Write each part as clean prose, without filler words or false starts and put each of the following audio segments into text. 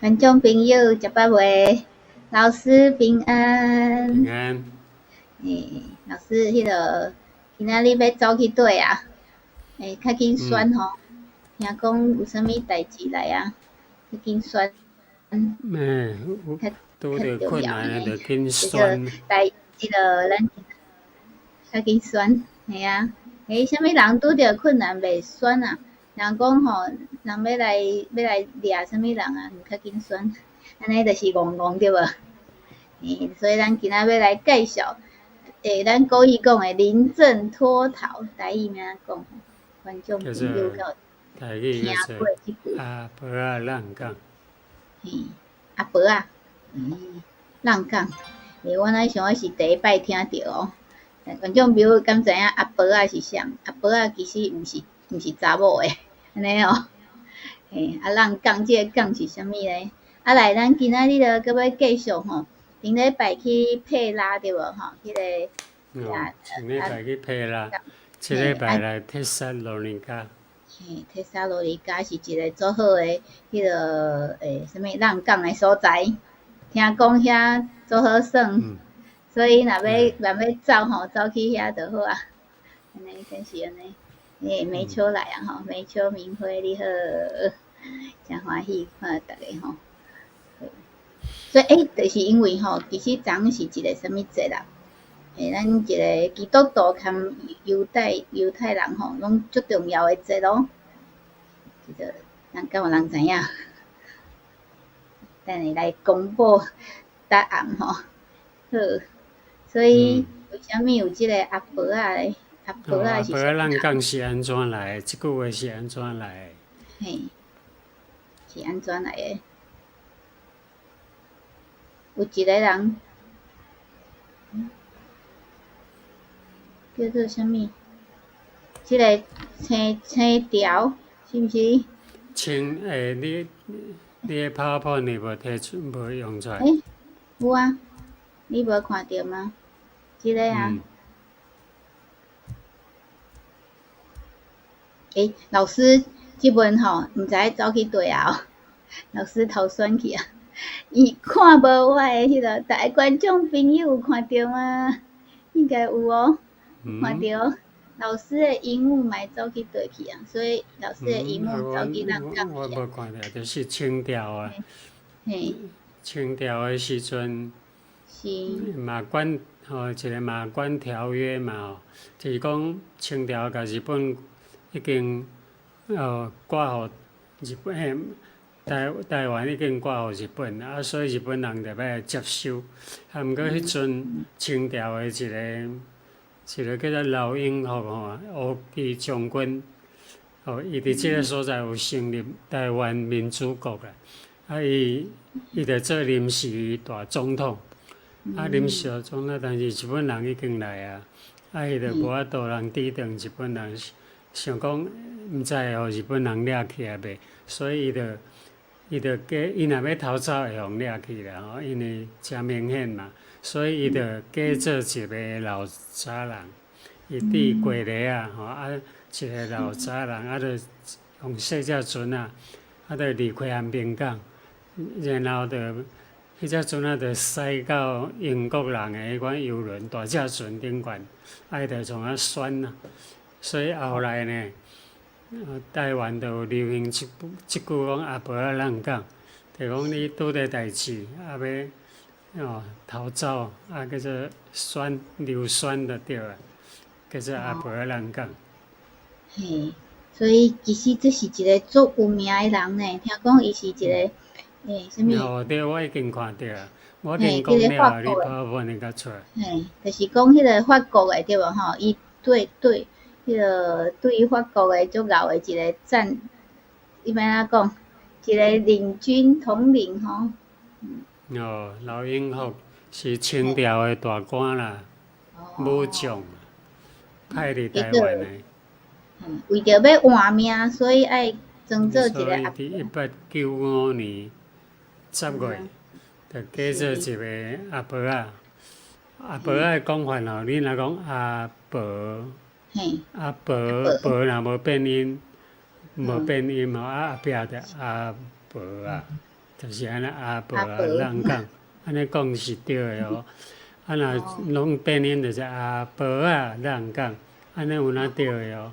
观众朋友，食饱未？老师平安。平安。老师，今仔日要走去佗啊？较紧嗯，选吼，听讲有啥物代志来啊？较紧选，有较拄着重困难的，要呢。就紧这个选。咱较紧选，系啊。啥物人拄着困难袂选啊？人讲吼，人要来掠啥物人啊？较紧选，安尼就是戆戆对无？所以咱今仔要来介绍，咱国语讲的临阵脱逃，台语名讲，观众叫做朋友有台语听叫做过即句？阿婆仔浪讲。阿婆啊，浪讲，我那想我是第一摆听着哦。观众朋友敢知影阿婆啊是啥？阿婆啊其实毋是查某诶，安尼哦。浪讲即个讲是啥物咧？来，咱今仔日著搁要继续吼。顶礼拜去配拉对无吼？迄个前礼拜去批啦，这礼嘿拜来铁萨罗尼加。特萨罗尼加是一个做好诶，啥物浪港诶所在。听讲遐做好耍，所以若要走吼，走去遐就好啊。安尼真是安尼。美秋来啊吼，美秋明辉你好，真欢喜看到逐个吼。所以就是因为吼，其实昨是一个啥物节啦？咱一个基督徒含犹太人吼，拢足重要诶节咯。叫做敢有人知影？等下来公布答案吼。好，所以为虾米有即个阿婆仔咧？阿婆仔是啥？阿婆仔浪讲是安怎来？即句话是安怎来？嘿，是安怎来诶？有一个人叫做啥物？即个青条是毋是？你的 PowerPoint 你无摕出，无用出来？有啊，你无看到吗？即个啊。老师即本吼，毋知走去佗啊？老师头选去啊！伊看无我诶迄个，大观众朋友有看到吗？应该有哦，有看到。老师诶荧幕嘛走去佗去啊？所以老师诶荧幕走去咱讲我无看到，就是清朝啊。嘿，清朝诶时阵，是马关一个马关条约嘛吼，就是讲清朝甲日本已经挂互日本台湾已经挂互日本啊，所以日本人就要来接收。啊，毋过迄阵清朝诶一个叫做老英福吼，乌基将军，伊伫即个所在有成立台湾民主国啦。啊，伊就做临时大总统。啊，临时大总统，但是日本人已经来啊，伊就无法度人抵挡日本人，想讲毋知会互日本人掠去啊袂，所以伊就伊若要逃走会互掠去啦吼，因为诚明显嘛，所以伊就假做一个老早人，伊伫过日啊吼，一个老早人就用小只船啊，就离开安平港，然后就迄只船就驶到英国人的迄款游轮大只船顶悬，伊就从遐选啦，所以后来呢。台湾就有流行即句讲阿婆仔浪讲，就讲你拄着代志，要逃走，叫做流酸就对啊，叫做阿婆仔浪讲。嘿，所以其实这是一个足有名诶人呢。听讲伊是一个什么？对，我已经看到啊，我已经讲了，你把我那个出来。就是讲迄个法国诶，对无吼？伊对于法国诶足老诶一个战，伊要安怎讲？一个领军统领吼。老英福是清朝诶大官啦，武将，派伫台湾诶。为着要换命，所以爱装作一个阿婆。所以伫1895年10月，就假做一个阿婆仔。阿婆仔诶讲法吼，你若讲阿婆，阿婆若无变音吼，阿壁着阿婆啊。就是安尼阿婆啊、人讲，安尼讲是对的哦。啊，若拢变音就是阿婆啊、人讲，安尼有哪对的哦。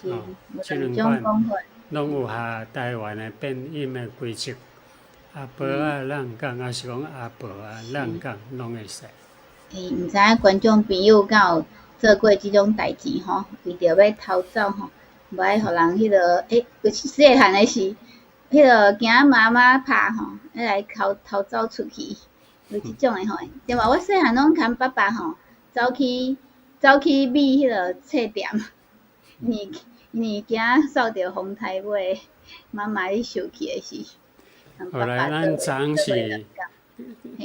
是，即有两两款种讲法。拢有下台湾的变音的规则。阿婆啊、人讲，还是讲阿婆啊、人讲，拢会使。毋知影观众朋友敢有做过即种代志吼？为着要逃走吼，无爱互人迄个有细汉的时，迄个惊妈妈拍吼，来逃走出去，有即种的吼。对嘛？我细汉拢牵爸爸吼，走去买迄个册店，因为惊扫着风台尾，妈妈咧生气的时，后来咱昨是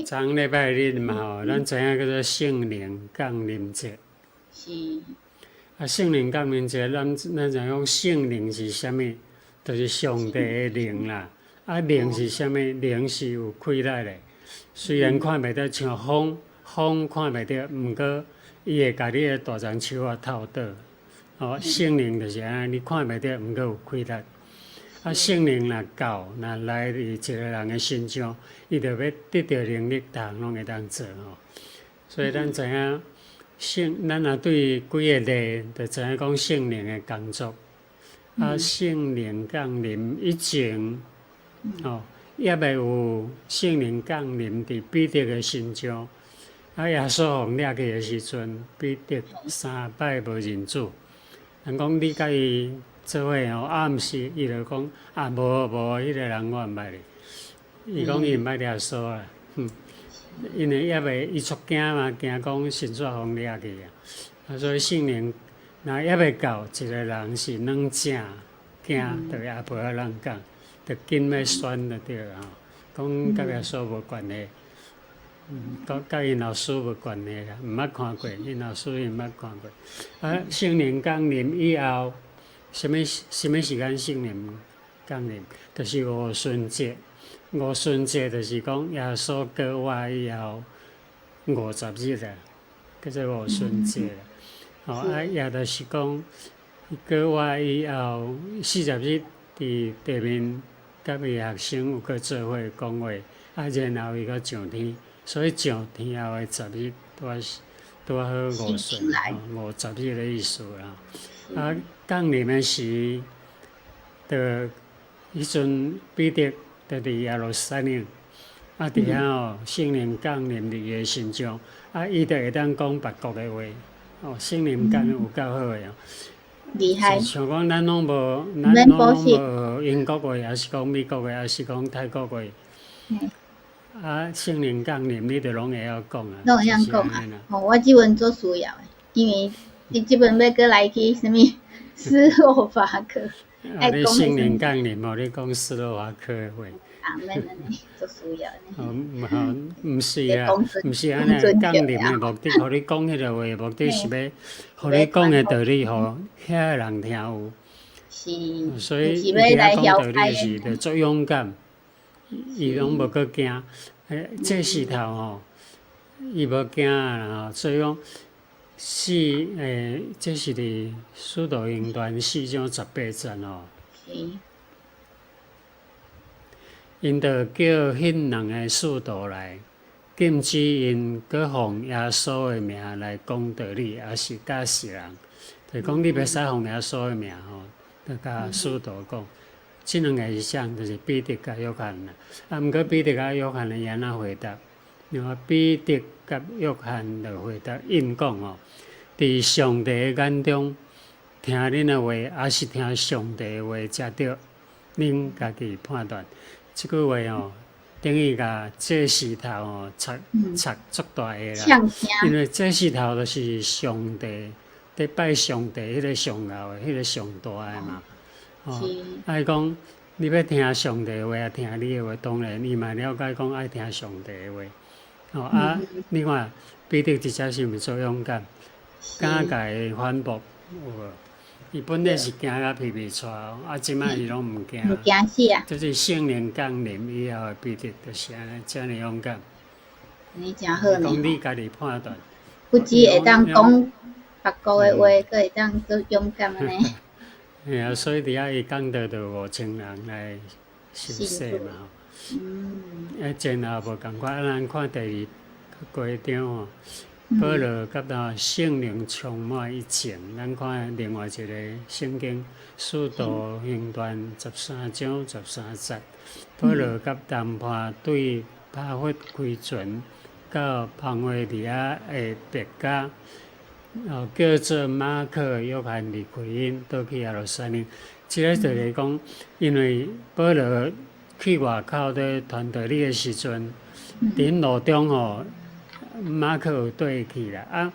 昨礼拜日嘛吼，咱知影叫做圣灵降临节。是。啊，圣灵降临节，咱知讲圣灵是啥物？就是上帝的灵啦。啊，灵是啥物？灵是有气力的。虽然看袂到像风，风看袂到，毋过伊会甲你的大樟树啊透倒。哦，圣灵就是安尼，你看袂到，毋过有气力。啊，圣灵若到，若来伫一个人的身上，伊就要得到能力，逐项拢会当做吼。所以咱知影，咱若对几个例，就知影讲圣灵的工作。啊，圣灵降临以前，也未有圣灵降临伫彼得的身上。啊，耶稣互掠去的时阵，彼得3摆无认主。人讲你甲伊做伙吼，啊，毋是，伊就讲啊，无，迄个人我毋捌咧。伊讲伊毋捌耶稣啦，因为也未伊出惊嘛，惊讲神煞互掠去啊。所以圣灵若也未到，一个人是软正惊，就阿婆仔人讲，就紧要选就对啦吼。讲甲耶稣无关系，甲因老师无关系啦，毋捌看过，因老师伊毋捌看过。啊，圣灵降临以后，什么时间圣灵降临？就是五旬节。五旬节就是讲耶稣过活以后50日啊，叫做五旬节啦。啊，也就是讲伊过活以后40日伫地面甲伊学生有去做伙讲话，啊，然后伊阁上天，所以上天后的10日拄好50旬，50日的意思啦。啊，降临的时，就迄阵彼得就伫耶路撒冷，啊，伫遐吼圣灵降临伫伊的身上，啊，伊就会当讲别国的话，圣灵降临有够好的哦。厉害。像讲咱拢无英国话，还是讲美国话，还是讲泰国话。啊，圣灵降临，你就拢会晓讲啊。拢会晓讲啊。我即阵做需要的，因为你即阵要过来去什么斯洛伐克。啊，你圣灵降临，你讲斯洛伐克的话。免安尼做需要呢。毋是啊，毋是安尼降临的目的，互你讲迄个话的目的是要，互你讲的道理，互遐个人听有。是。所以伊伫遐讲道理是，着足勇敢，伊拢无阁惊。这时头吼，伊无惊啦吼，所以讲这是伫使徒行传4章18节吼。是。因着叫迄两个使徒来，禁止因阁奉耶稣的名来讲道理，也是假实人。就讲你袂使奉耶稣的名吼，就甲使徒讲。即两个是啥？就是彼得甲约翰啦。啊，毋过彼得甲约翰的安怎回答？然后彼得甲约翰就回答因讲吼，伫上帝的眼中，听恁的话，也是听上帝的话才对，恁家己判断。即句话吼，等于甲这时头吼插足大个啦，因为这时头就是上帝伫拜上帝迄个上后的、迄个上大个嘛。爱讲你要听上帝的话，也听你的话，当然伊嘛了解讲爱听上帝的话。啊，你看彼得直接是毋做勇敢，敢甲伊反驳有无？伊本来是惊甲皮皮喘，啊，即摆伊拢毋惊。毋惊死啊！就是圣灵降临以后的彼得，就是安尼，遮尔勇敢。你真好呢。讲你家己判断。不止会当讲别国的话，佫会当做勇敢安尼。嘿啊，所以伫遐伊讲到5000人来受洗嘛，前后无共款。咱看第二几章吼，保罗甲圣灵充满以前，咱看另外一个圣经使徒行传13章13节，保罗甲谈判对巴弗开船到庞维利亚的别家，叫做马可、约翰离开因，倒去耶路撒冷。即个就是讲，因为保罗去外口咧传道理的时阵，伫路中吼，马可有对去啦。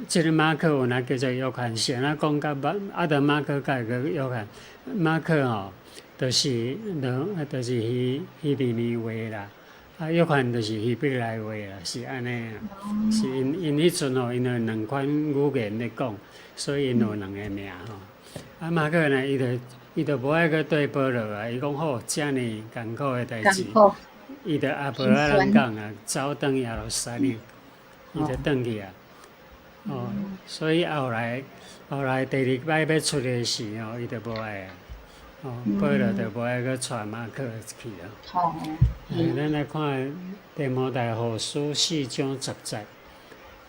即个马可有哪叫做约翰？是安怎讲甲马可甲个约翰？马可吼，就是希利尼话啦。约翰就是希伯来话啦，是安尼啦。是因迄阵吼，因有两款语言咧讲，所以因有两个名吼。马可呢，伊就无爱去对保罗啊，伊讲好，遮尔艰苦的代志，伊就阿无爱人讲啊，走转耶路撒冷，伊就转去啊。所以后来第二摆要出的时候，伊就无爱啊。保罗就无爱去带马可去啊。咱来看提摩太后书4章10节，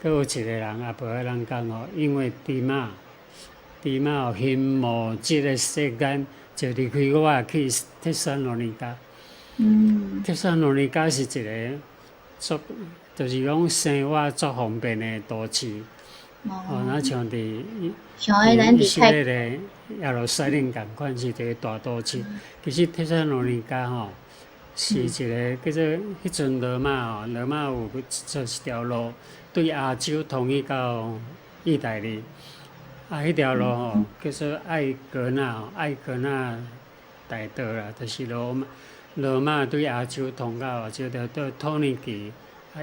佫有一个人也无爱人讲哦，因为地马有羡慕即个世间，就离开我去帖撒罗尼迦。帖撒罗尼迦是一个就是讲生活足方便的都市。那像伫以色列的耶路撒冷共款是一个大都市。其实帖撒罗尼迦吼是一个叫做迄阵罗马有做一条路对亚洲通去到意大利。迄条路吼叫做艾格纳大道啦，就是罗马对亚洲通到亚洲，就到土耳其，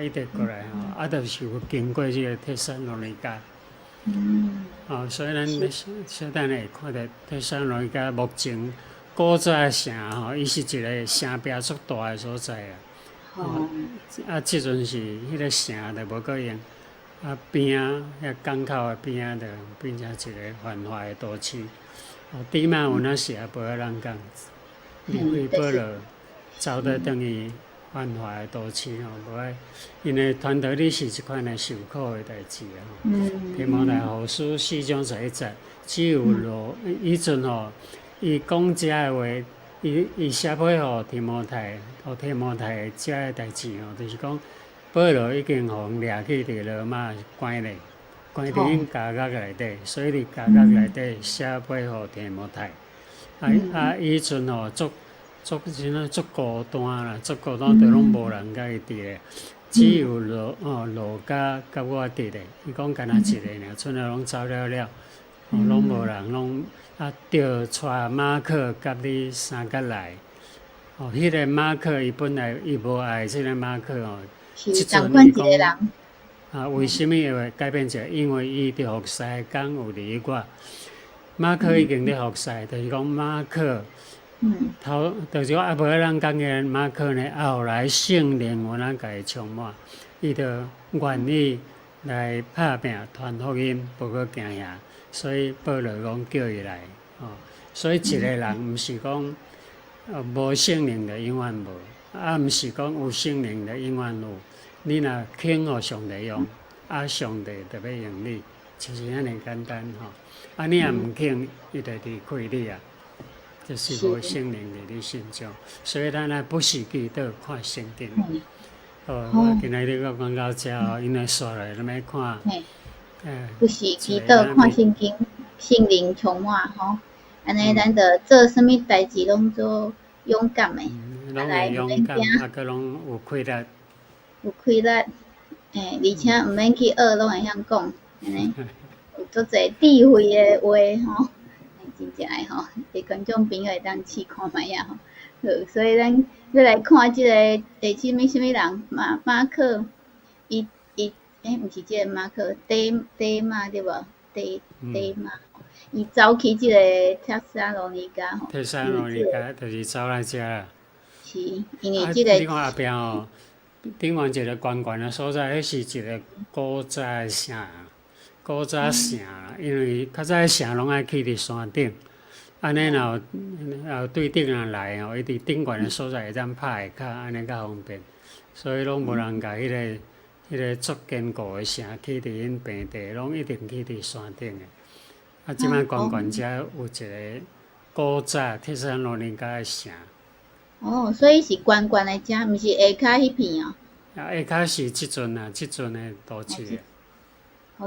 一直过来吼，就是有经过即个帖撒罗尼迦。所以咱小等下会看到帖撒罗尼迦目前古早城吼，伊是一个城壁足大的所在啊。即阵是迄个城就无够用。边遐港口的边就变成一个繁华的都市。底马有哪时也无爱人讲，离开保罗，走倒转去繁华的都市无爱，因为传道理是一款来受苦的代志提摩太后书4章11节，只有以前伊讲遮的话，伊写配互提摩太遮的代志就是讲。保罗已经互掠去伫罗马关伫因监狱内底，所以伫监狱内底写配互提摩太。以前足孤单啦，足孤单，就拢无人甲伊伫咧，只有路加甲我伫咧。伊讲干那一个尔，剩下拢走了，拢无人，拢着带马可甲你三角来。迄个马可伊本来伊无爱即个马可是同款一个人。为什么会改变者？因为伊伫服侍的工有离我。马可已经咧服侍，就是讲马可，就是我也无爱人讲个马可呢，后来圣灵有哪甲伊充满，伊就愿意来拍拼传福音，无搁惊遐。所以保罗讲叫伊来，所以一个人毋是讲无圣灵就永远无。毋是讲有圣灵就永远有，你若肯互上帝用，上帝就要用你，就是安尼简单你若毋肯，伊就离开你啊，就是无圣灵伫你心中。所以咱不时祈祷看圣经。我今日你讲到遮因为刷来咱要看。不时祈祷看圣经，圣灵充满安尼咱就做啥物代志拢做勇敢的。拢会勇敢，佮拢有气力。有气力，而且毋免去学，拢会晓讲，安尼有足侪智慧的话真正的对观众朋友会当试看卖啊所以咱要来看即个什么人马可，伊毋是即个马可，底马对无？底马，伊走去即个帖撒罗尼迦帖撒罗尼迦就是走来遮啦。是，因为即个。你看后壁顶完一个悬悬的所在，迄是一个古早的城，因为较早的城拢爱去伫山顶，安尼若对顶人来伊伫顶悬的所在会当拍会较安尼较方便，所以拢无人甲迄个足坚固的城起伫因平地，拢一定起伫山顶的。即摆悬悬遮有一个古早铁山罗林甲的城。所以是悬悬的遮，毋是下骹迄片哦。下骹是即阵的都市。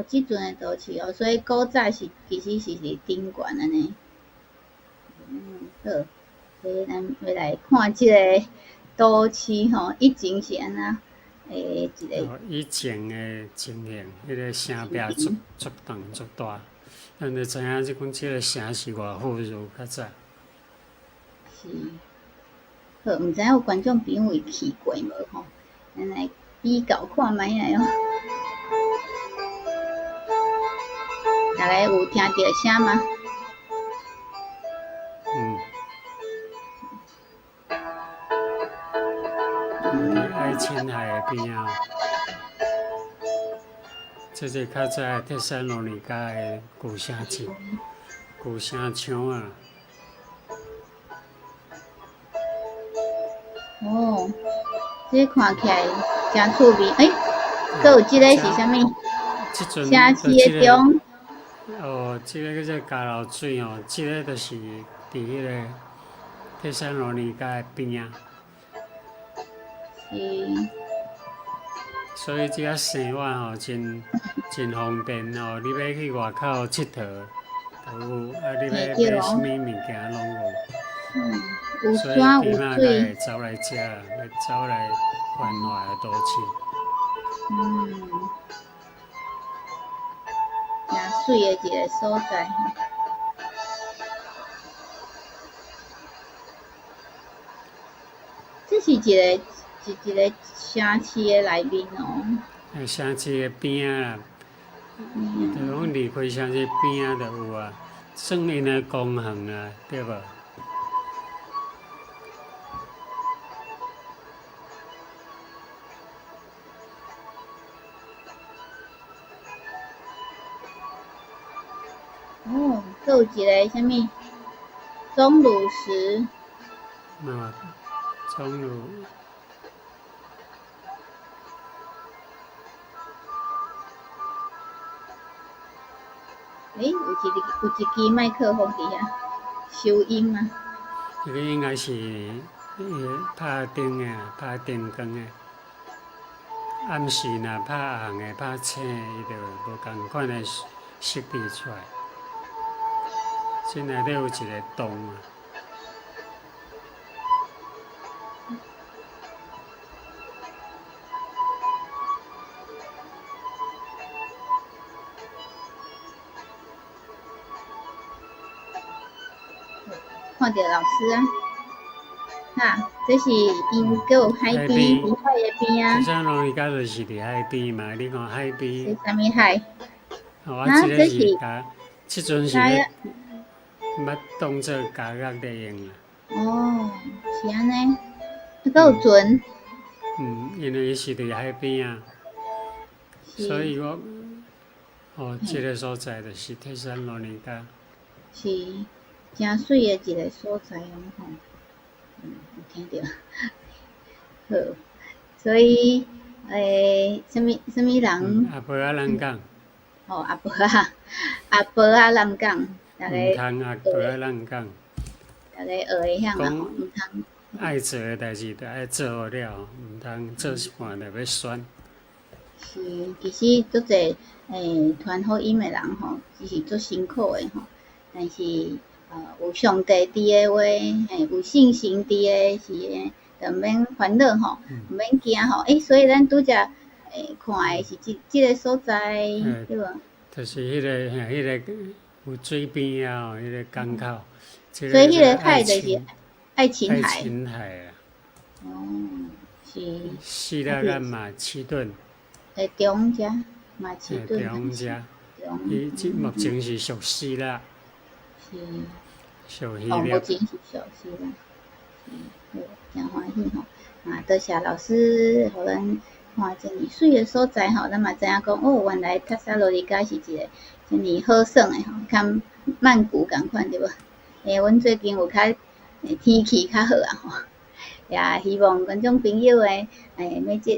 即阵的都市所以古早其实是顶悬的呢。好，所以咱要来看即个都市以前是安那一个。以前的情形，迄个城壁足长足大，咱就知影即讲即个城是偌富裕较早。是。好，毋知影有观众朋友有去过无咱来比较看觅下大家有听到声吗？爱琴海的边这是较早的铁山罗尼加的古城市、古城墙啊。这看起来真趣味。佫有即个是啥物？城市的中。即个叫做加流水即个就是伫迄个铁山罗尼加的边所以即个生活真方便你要去外口佚佗都有，你要买啥物物件拢有。有山有水，走来遮，要走来繁华的都市。真水的一个所在。这是一个城市的内面城市的边啦，就讲离开城市边就有啊，算因的公园啊，对无？佫有一个啥物钟乳石。钟乳。有一支麦克风伫遐收音吗？这个应该是拍灯的，拍灯光的。暗时若拍红的、拍青的，伊就无共款的色地出来。这内底有一个洞啊。看到老师这是因佫有海边，伫海的边铁山罗尼加就是伫海边嘛，你看海边。是啥物海？这是即阵是捌当做加压在用啦。是安尼。佫有船。因为伊是伫海边所以我这个所在就是铁山罗尼加。是。真水的一个所在有听到。好，所以什么人？阿婆仔人讲。阿婆仔人讲，大家。毋通阿婆仔人讲。大家学会晓毋通。爱做的代志，就爱做好了，毋通做一半就要酸。是，其实足侪传福音的人只是足辛苦的但是。有上帝伫的话，有信心伫的是，就毋免烦恼毋免惊所以咱拄则看的是即个所在，对无？就是迄个有水边迄个港口。所以迄个海就是爱琴海。爱琴海啊。是。希腊甲马其顿。中遮马其顿。中遮。伊目前是属希腊。是。目前是属希腊。真欢喜多谢老师，互咱看遮尔水的所在咱嘛知影讲原来帖撒罗尼加是一个遮尔好耍的，跟曼谷共款对无？阮最近有较天气较好啊吼，也希望观众朋友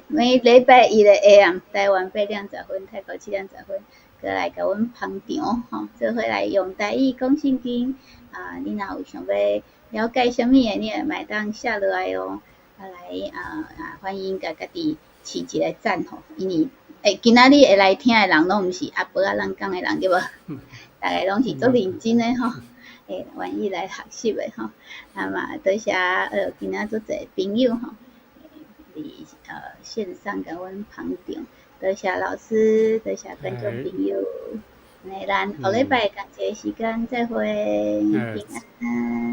每礼拜一的下暗，台湾8:10，泰国7:10，过来甲阮捧场吼，做伙来用台语讲圣经啊！你若有想要了解啥物的，你嘛会当写落来哦。欢迎甲家己试一个赞吼，因为今仔日会来听的人拢毋是阿伯啊人讲的人对无？大家拢是足认真的吼，愿意来学习的吼。那么多谢今仔足侪朋友吼，线上甲阮捧场，多谢老师，多谢观众朋友。咱下礼拜同一个时间再会，平安。